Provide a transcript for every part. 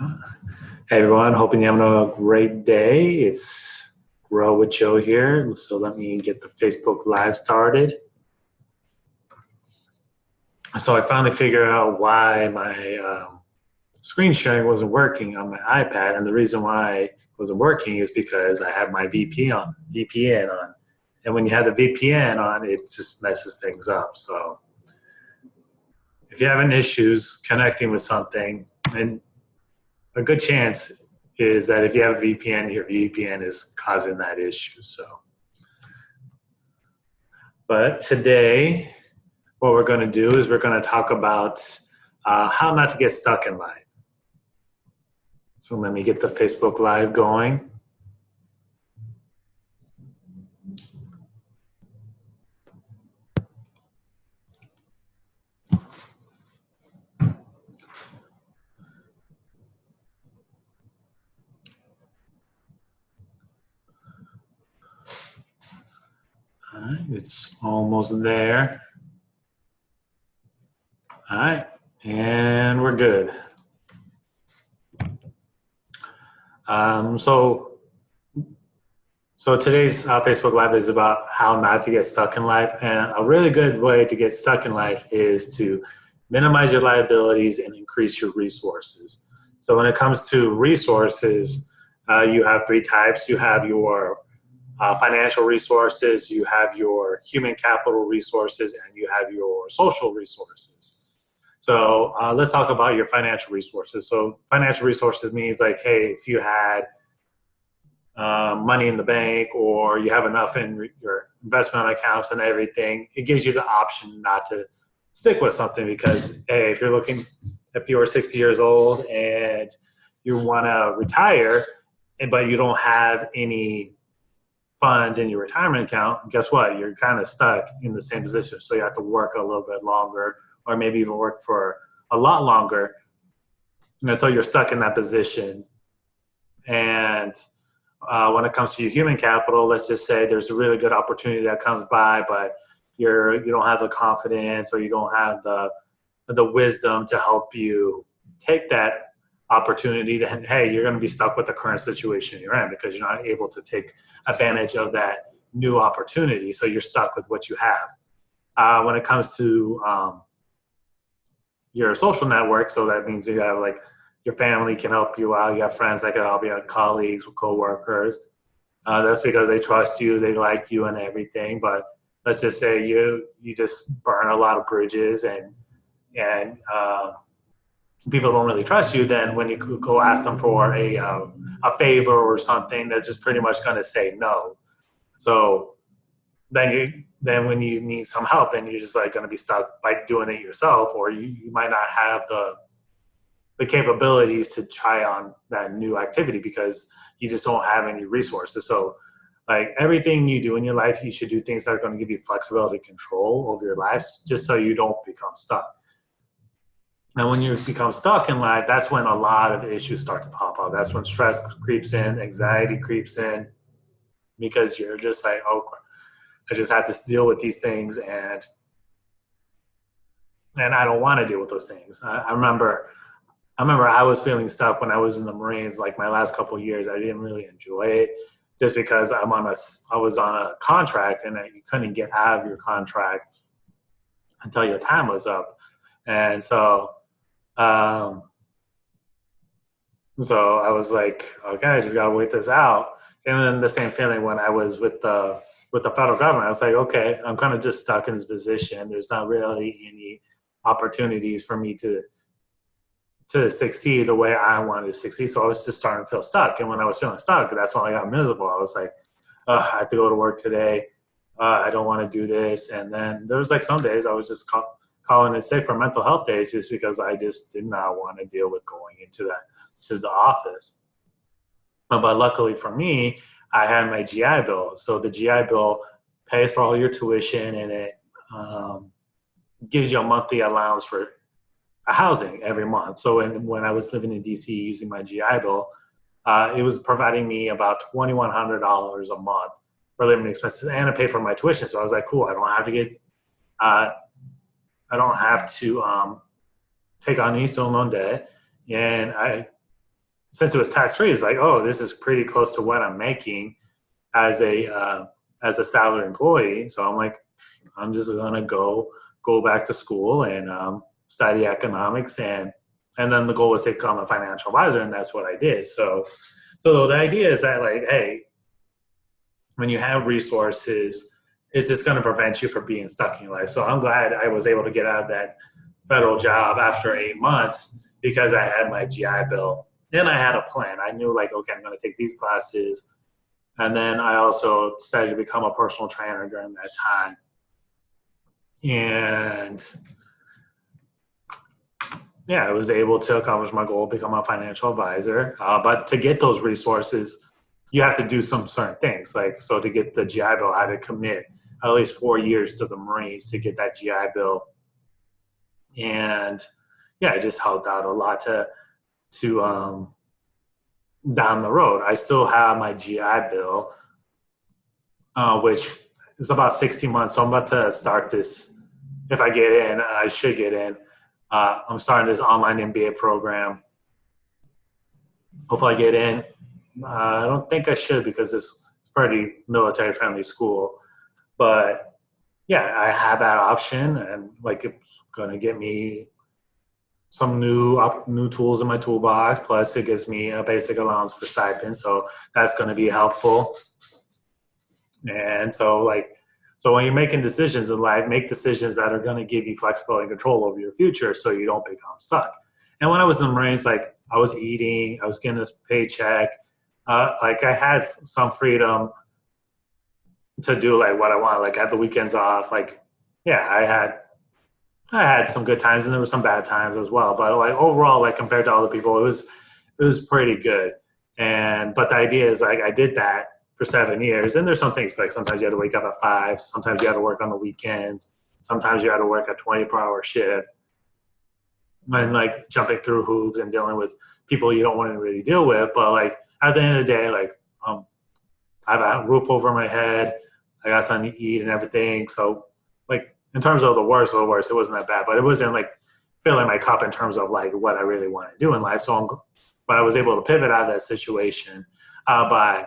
Hey everyone, hoping you're having a great day. It's Grow with Joe here. So let me get the Facebook Live started. So I finally figured out why my screen sharing wasn't working on my iPad, and the reason why it wasn't working is because I had my VPN on, and when you have the VPN on, it just messes things up. So if you're having issues connecting with something, and a good chance is that if you have a VPN, your VPN is causing that issue. But today, what we're going to do is we're going to talk about how not to get stuck in life. So let me get the Facebook Live going. All right, it's almost there. All right, and we're good. So today's Facebook Live is about how not to get stuck in life. And a really good way to get stuck in life is to minimize your liabilities and increase your resources. So when it comes to resources, you have three types. You have your financial resources, you have your human capital resources, and you have your social resources. So let's talk about your financial resources. So financial resources means like, hey, if you had money in the bank or you have enough in your investment accounts and everything, it gives you the option not to stick with something because, hey, if you're 60 years old and you want to retire, but you don't have any funds in your retirement account, guess what? You're kind of stuck in the same position. So you have to work a little bit longer or maybe even work for a lot longer. And so you're stuck in that position. And when it comes to your human capital, let's just say there's a really good opportunity that comes by, but you don't have the confidence or you don't have the wisdom to help you take that opportunity, then hey, you're going to be stuck with the current situation you're in because you're not able to take advantage of that new opportunity. So you're stuck with what you have. When it comes to your social network, so that means you have like your family can help you out. You have friends that can help you out, colleagues, coworkers. That's because they trust you, they like you, and everything. But let's just say you just burn a lot of bridges and people don't really trust you. Then when you go ask them for a favor or something, they're just pretty much going to say no. So then when you need some help, then you're just like going to be stuck by doing it yourself, or you might not have the capabilities to try on that new activity because you just don't have any resources. So like everything you do in your life, you should do things that are going to give you flexibility, control over your life, just so you don't become stuck. And when you become stuck in life, that's when a lot of issues start to pop up. That's when stress creeps in, anxiety creeps in, because you're just like, oh, I just have to deal with these things, and I don't want to deal with those things. I remember I was feeling stuck when I was in the Marines. Like my last couple of years, I didn't really enjoy it, just because I was on a contract, and you couldn't get out of your contract until your time was up, and so I was like, okay, I just gotta wait this out. And then the same feeling when I was with the federal government. I was like, okay, I'm kind of just stuck in this position. There's not really any opportunities for me to succeed the way I wanted to succeed. So I was just starting to feel stuck. And when I was feeling stuck, that's when I got miserable. I was like, I have to go to work today. I don't want to do this. And then there was like some days I was just calling in sick for mental health days just because I just did not want to deal with going to the office. But luckily for me, I had my GI Bill. So the GI Bill pays for all your tuition, and it gives you a monthly allowance for housing every month. So when I was living in DC using my GI Bill, it was providing me about $2,100 a month for living expenses, and it paid for my tuition. So I was like, cool, I don't have to take on any student loan debt, and since it was tax free, it's like, oh, this is pretty close to what I'm making as a salary employee. So I'm like, I'm just gonna go back to school and study economics, and then the goal was to become a financial advisor, and that's what I did. So the idea is that, like, hey, when you have resources, it's just going to prevent you from being stuck in your life. So I'm glad I was able to get out of that federal job after 8 months because I had my GI Bill and I had a plan. I knew, like, okay, I'm going to take these classes. And then I also decided to become a personal trainer during that time. And yeah, I was able to accomplish my goal, become a financial advisor. But to get those resources, you have to do some certain things. Like, so to get the GI Bill, I had to commit at least 4 years to the Marines to get that GI Bill. And yeah, it just helped out a lot to down the road. I still have my GI Bill, which is about 60 months. So I'm about to start this. If I get in, I should get in. I'm starting this online MBA program. Hopefully I get in. I don't think I should because it's pretty military-friendly school. But yeah, I have that option, and like it's going to get me some new tools in my toolbox. Plus, it gives me a basic allowance for stipend, so that's going to be helpful. And so when you're making decisions in life, make decisions that are going to give you flexibility and control over your future so you don't become stuck. And when I was in the Marines, like, I was eating, I was getting this paycheck. Like, I had some freedom to do like what I want, like at the weekends off. Like, yeah, I had some good times and there were some bad times as well. But like overall, like compared to other people, it was pretty good. But the idea is, like, I did that for 7 years. And there's some things, like sometimes you have to wake up at 5, sometimes you have to work on the weekends, sometimes you have to work a 24-hour shift, and like jumping through hoops and dealing with people you don't want to really deal with. But like at the end of the day, like, I have a roof over my head, I got something to eat and everything. So like in terms of the worst, it wasn't that bad, but it wasn't like filling my cup in terms of like what I really want to do in life. But I was able to pivot out of that situation by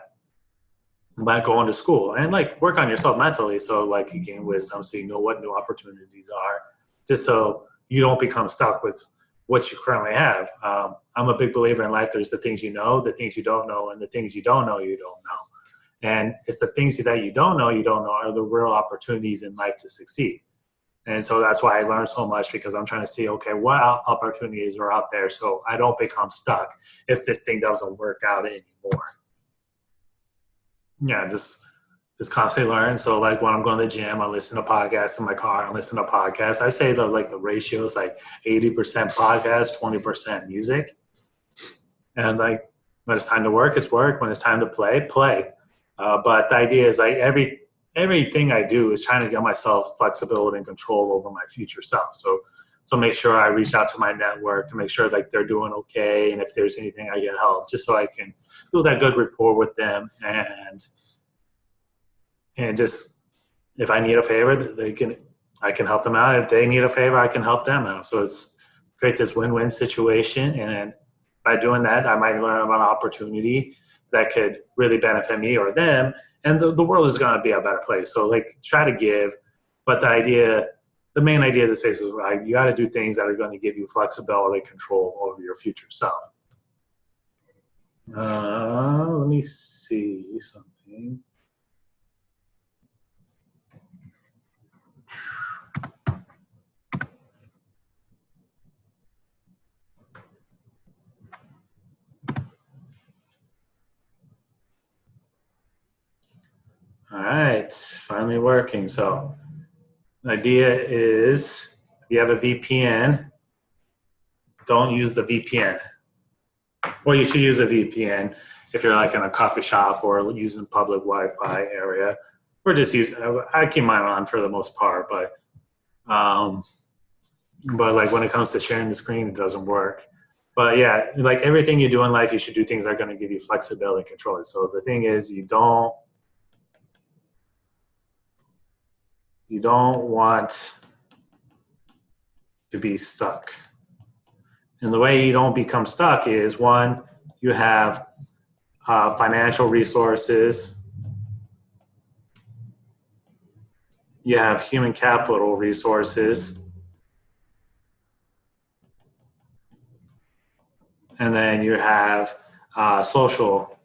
going to school and like work on yourself mentally. So like you gain wisdom, so you know what new opportunities are, just so you don't become stuck with what you currently have. I'm a big believer in life. There's the things you know, the things you don't know, and the things you don't know, you don't know. And it's the things that you don't know are the real opportunities in life to succeed. And so that's why I learned so much, because I'm trying to see, okay, what opportunities are out there so I don't become stuck if this thing doesn't work out anymore. Yeah, just constantly learn. So like when I'm going to the gym, I listen to podcasts in my car. I listen to podcasts. I say the ratio is like 80% podcast, 20% music. And like when it's time to work, it's work. When it's time to play, play. But the idea is, like, everything I do is trying to get myself flexibility and control over my future self. So make sure I reach out to my network to make sure like they're doing okay, and if there's anything I get help, just so I can build that good rapport with them, and just if I need a favor, I can help them out. If they need a favor, I can help them out. So it's create this win-win situation, and by doing that, I might learn about an opportunity that could really benefit me or them, and the world is going to be a better place. So like try to give, but the main idea of this space is like you got to do things that are going to give you flexibility, control over your future self. Let me see something. All right, finally working. So the idea is, if you have a VPN, don't use the VPN. Well, you should use a VPN if you're like in a coffee shop or using public Wi-Fi area, or just I keep mine on for the most part, but like when it comes to sharing the screen, it doesn't work. But yeah, like everything you do in life, you should do things that are going to give you flexibility and control. So the thing is, you don't want to be stuck. And the way you don't become stuck is, one, you have financial resources, you have human capital resources, and then you have social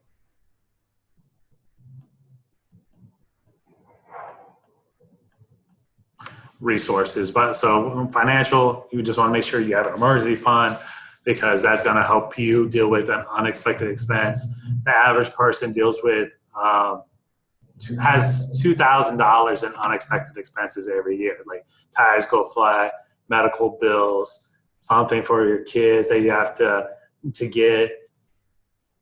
resources. But so financial, you just want to make sure you have an emergency fund because that's going to help you deal with an unexpected expense. The average person deals with has $2,000 in unexpected expenses every year, like tires go flat, medical bills, something for your kids that you have to get.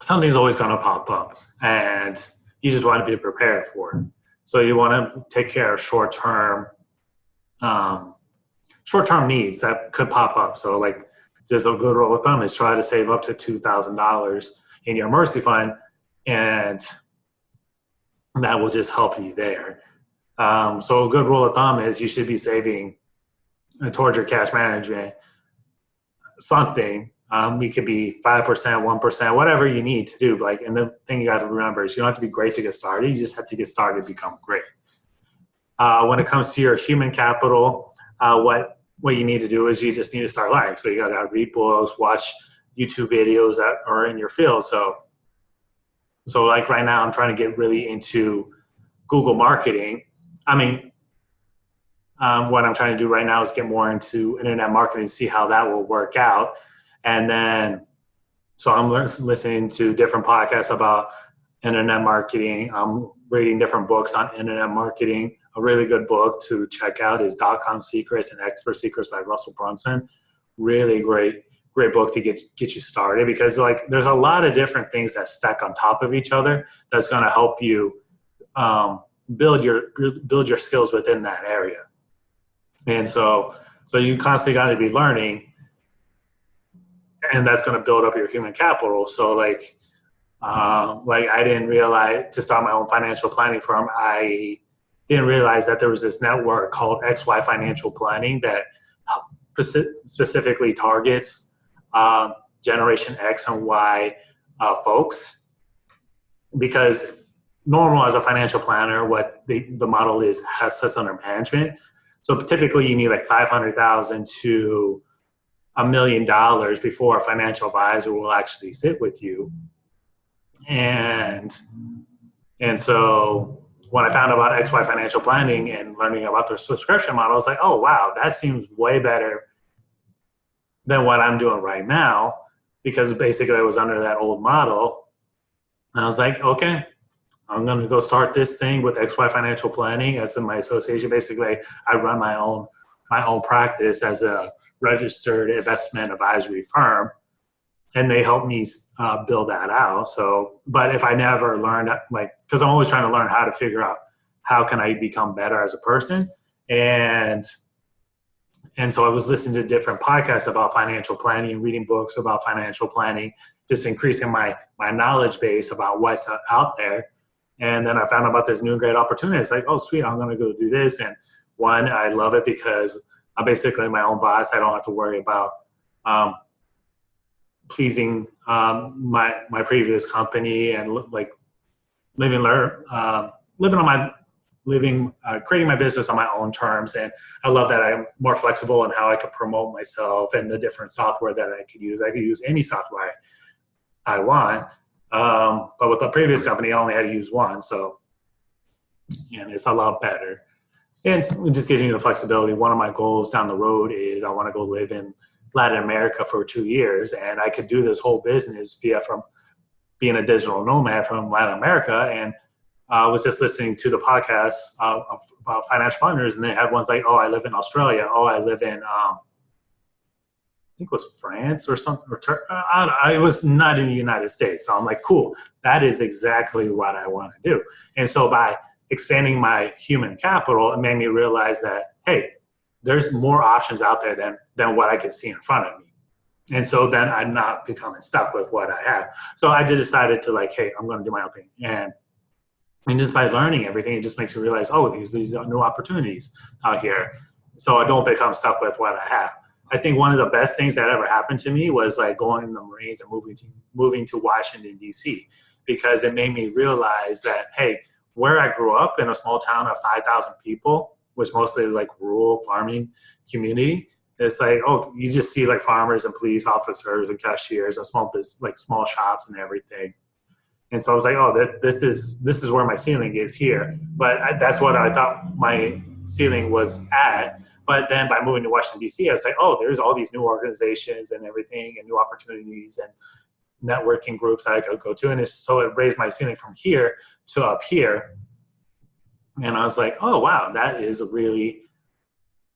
Something's always going to pop up, and you just want to be prepared for it. So you want to take care of short-term needs that could pop up. So like just a good rule of thumb is try to save up to $2,000 in your emergency fund, and that will just help you there. So a good rule of thumb is you should be saving towards your cash management something. It could be 5%, 1%, whatever you need to do. Like, and the thing you got to remember is you don't have to be great to get started. You just have to get started and become great. When it comes to your human capital, what you need to do is you just need to start learning. So you got to read books, watch YouTube videos that are in your field. So like right now, I'm trying to get really into Google marketing. I mean, what I'm trying to do right now is get more into internet marketing, see how that will work out. And then, so I'm listening to different podcasts about internet marketing. I'm reading different books on internet marketing. A really good book to check out is .com Secrets and Expert Secrets by Russell Brunson. Really great book to get you started, because like there's a lot of different things that stack on top of each other that's going to help you build your skills within that area. And so you constantly got to be learning, and that's going to build up your human capital. So like I didn't realize, to start my own financial planning firm, I didn't realize that there was this network called XY Financial Planning that specifically targets Generation X and Y folks. Because normal as a financial planner, what the model is, has assets under management. So typically you need like $500,000 to $1 million before a financial advisor will actually sit with you. And so when I found about XY Financial Planning and learning about their subscription model, I was like, oh, wow, that seems way better than what I'm doing right now, because basically I was under that old model. And I was like, okay, I'm going to go start this thing with XY Financial Planning as in my association. Basically, I run my own practice as a registered investment advisory firm, and they help me build that out. So, but if I never learned, like, because I'm always trying to learn how to figure out how can I become better as a person, and so I was listening to different podcasts about financial planning and reading books about financial planning, just increasing my knowledge base about what's out there. And then I found out about this new great opportunity. It's like, oh, sweet, I'm going to go do this. And one, I love it because I'm basically my own boss. I don't have to worry about pleasing my previous company and like creating my business on my own terms. And I love that I'm more flexible in how I can promote myself and the different software that I could use. I could use any software I want. But with the previous company, I only had to use one. So, and it's a lot better. And it just gives me the flexibility. One of my goals down the road is I want to go live in Latin America for 2 years. And I could do this whole business from being a digital nomad from Latin America. And I was just listening to the podcast about financial partners, and they had ones like, oh, I live in Australia. Oh, I live in, I think it was France or something. I don't know. It was not in the United States. So I'm like, cool. That is exactly what I want to do. And so by expanding my human capital, it made me realize that, hey, there's more options out there than what I could see in front of me. And so then I'm not becoming stuck with what I have. So I just decided to like, hey, I'm going to do my own thing. And just by learning everything, it just makes me realize, oh, these are new opportunities out here. So I don't become stuck with what I have. I think one of the best things that ever happened to me was like going in the Marines and moving to Washington D.C. because it made me realize that, hey, where I grew up in a small town of 5,000 people, which mostly like rural farming community, it's like, oh, you just see like farmers and police officers and cashiers and small business, like small shops and everything. And so I was like, oh, this is where my ceiling is here. But that's what I thought my ceiling was at. But then by moving to Washington, D.C., I was like, oh, there's all these new organizations and everything and new opportunities and networking groups that I could go to. And so it raised my ceiling from here to up here. And I was like, oh, wow, that is really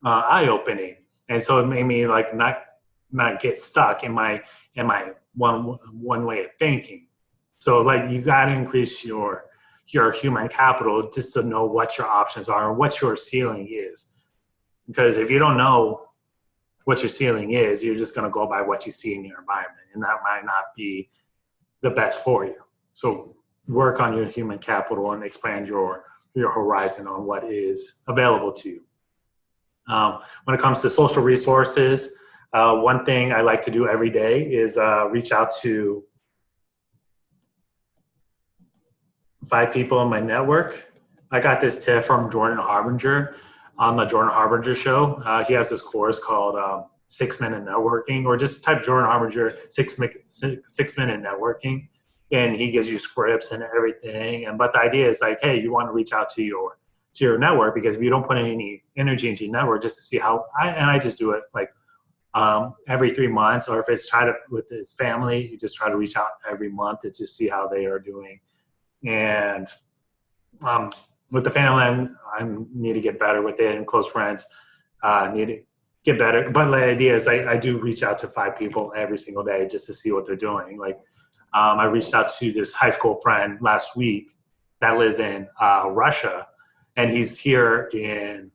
eye-opening. And so it made me like not get stuck in my one way of thinking. So like you got to increase your human capital just to know what your options are and what your ceiling is. Because if you don't know what your ceiling is, you're just going to go by what you see in your environment, and that might not be the best for you. So work on your human capital and expand your horizon on what is available to you. When it comes to social resources, one thing I like to do every day is reach out to 5 people in my network. I got this tip from Jordan Harbinger on the Jordan Harbinger show. He has this course called 6-Minute Networking, or just type Jordan Harbinger 6-Minute Networking, and he gives you scripts and everything. But the idea is like, hey, you want to reach out to your network, because if you don't put any energy into your network just to see how, I just do it like every 3 months, or if it's with his family, you just try to reach out every month to just see how they are doing. And with the family, I need to get better with it, and close friends need to get better. But the idea is I do reach out to 5 people every single day just to see what they're doing. Like I reached out to this high school friend last week that lives in Russia, and he's here in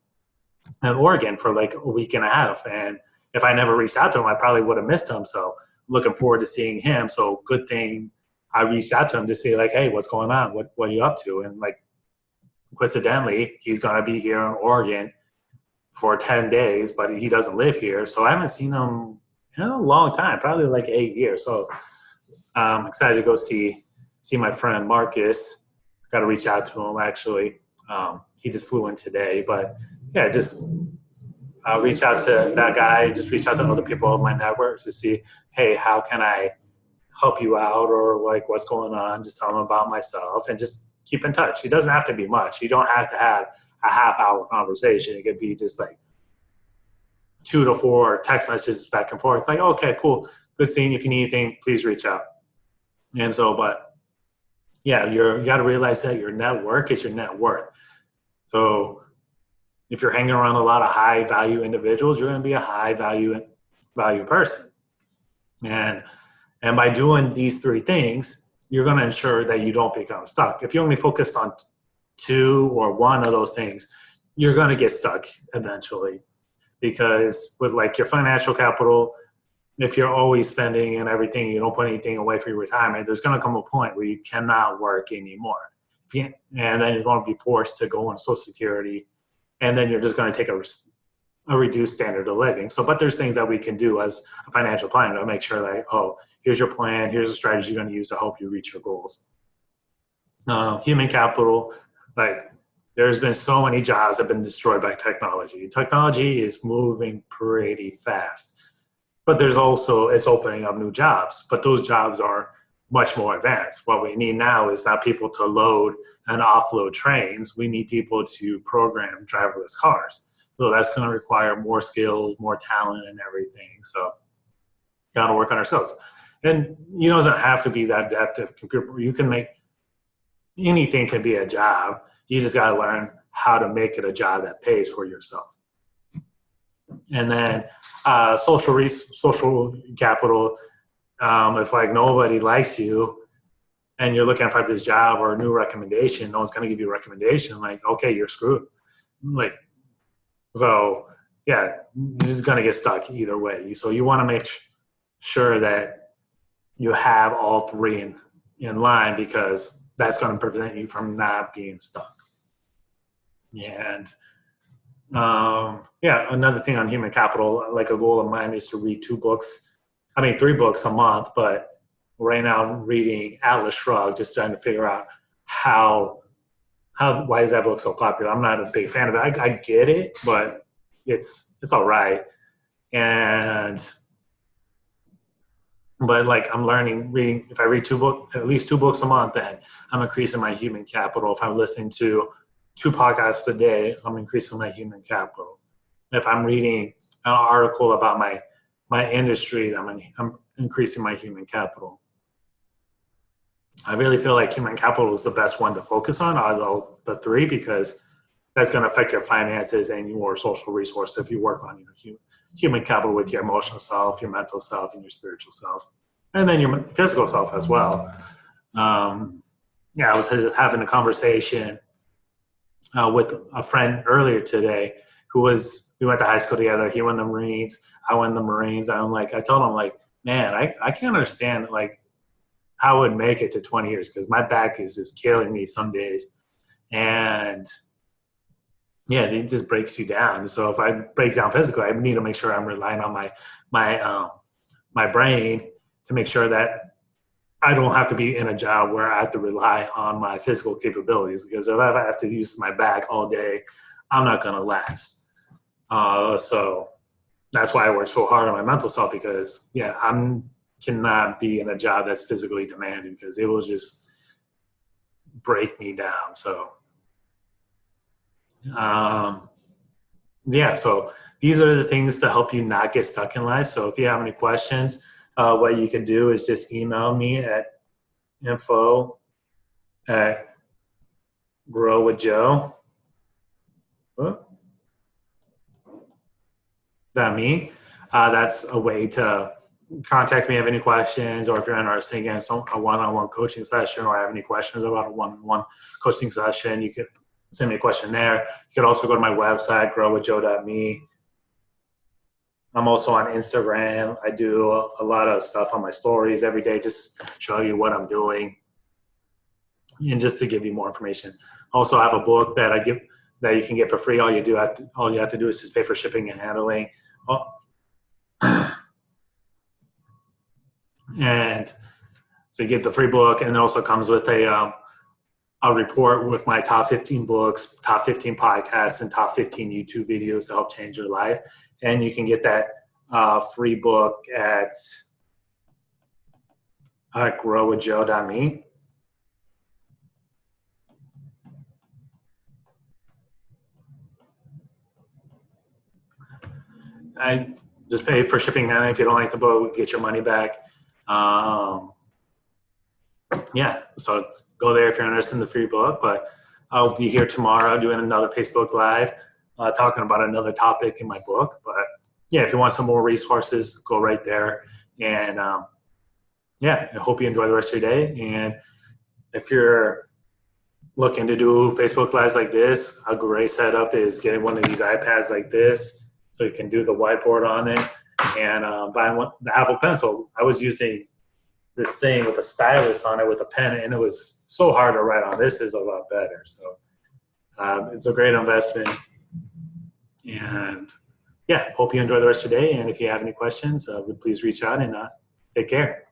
Oregon for like a week and a half. And if I never reached out to him, I probably would have missed him. So looking forward to seeing him. So good thing I reached out to him to see like, hey, what's going on? What are you up to? And like, coincidentally, he's going to be here in Oregon for 10 days, but he doesn't live here. So I haven't seen him in a long time, probably like 8 years. So I'm excited to go see my friend Marcus. Got to reach out to him, actually. He just flew in today. But yeah, just reach out to that guy. Just reach out to other people in my network to see, hey, how can I help you out, or like what's going on? Just tell them about myself and just keep in touch. It doesn't have to be much. You don't have to have a half-hour conversation. It could be just like 2 to 4 text messages back and forth. Like, okay, cool, good seeing you. If you need anything, please reach out. And so, but yeah, you got to realize that your network is your net worth. So if you're hanging around a lot of high-value individuals, you're going to be a high-value person. And by doing these 3 things, you're going to ensure that you don't become stuck. If you only focus on 2 or 1 of those things, you're going to get stuck eventually. Because with like your financial capital, if you're always spending and everything, you don't put anything away for your retirement, there's going to come a point where you cannot work anymore. And then you're going to be forced to go on Social Security, and then you're just going to take a reduced standard of living. So, but there's things that we can do as a financial planner to make sure that, oh, here's your plan, here's a strategy you're going to use to help you reach your goals. Human capital, like there's been so many jobs that have been destroyed by technology. Technology is moving pretty fast, but there's also, it's opening up new jobs, but those jobs are much more advanced. What we need now is not people to load and offload trains. We need people to program driverless cars. So that's going to require more skills, more talent, and everything. So got to work on ourselves. And you know, it doesn't have to be that adaptive computer. You can make anything can be a job. You just got to learn how to make it a job that pays for yourself. And then social capital. If like nobody likes you and you're looking for this job or a new recommendation, no one's going to give you a recommendation. Like, okay, you're screwed. Like, so yeah, you're just going to get stuck either way. So you want to make sure that you have all 3 in line, because that's going to prevent you from not being stuck. And Yeah, another thing on human capital, like a goal of mine is to read 2 books. I mean, 3 books a month, but right now I'm reading Atlas Shrugged, just trying to figure out how why is that book so popular. I'm not a big fan of it. I get it, but it's all right. And but like I'm learning reading. If I read at least 2 books a month, then I'm increasing my human capital. If I'm listening to 2 podcasts a day, I'm increasing my human capital. If I'm reading an article about my industry, I'm increasing my human capital. I really feel like human capital is the best one to focus on out of the 3 because that's going to affect your finances and your social resources if you work on your human capital with your emotional self, your mental self, and your spiritual self, and then your physical self as well. Yeah, I was having a conversation with a friend earlier today we went to high school together. He went in the Marines. I went in the Marines. I told him like, man, I can't understand like how I would make it to 20 years because my back is just killing me some days. And yeah, it just breaks you down. So if I break down physically, I need to make sure I'm relying on my brain to make sure that I don't have to be in a job where I have to rely on my physical capabilities because if I have to use my back all day, I'm not going to last. So that's why I work so hard on my mental self because yeah, cannot be in a job that's physically demanding because it will just break me down. So yeah, so these are the things to help you not get stuck in life. So if you have any questions, what you can do is just email me at info@growwithjoe. Me. That's a way to contact me if you have any questions, or if you're interested in getting a one-on-one coaching session, or have any questions about a one-on-one coaching session, you could send me a question there. You could also go to my website, growwithjoe.me. I'm also on Instagram. I do a lot of stuff on my stories every day, just show you what I'm doing and just to give you more information. Also, I have a book that that you can get for free. All you have to do is just pay for shipping and handling. And so you get the free book, and it also comes with a report with my top 15 books, top 15 podcasts, and top 15 YouTube videos to help change your life. And you can get that free book at growwithjoe.me. I just pay for shipping, and if you don't like the book, get your money back. Yeah, so go there if you're interested in the free book. But I'll be here tomorrow doing another Facebook Live talking about another topic in my book. But yeah, if you want some more resources, go right there. And yeah, I hope you enjoy the rest of your day. And if you're looking to do Facebook Lives like this, a great setup is getting one of these iPads like this so you can do the whiteboard on it and buying the Apple Pencil. I was using this thing with a stylus on it with a pen, and it was so hard to write on. This is a lot better. So it's a great investment. And yeah, hope you enjoy the rest of your day. And if you have any questions, please reach out and take care.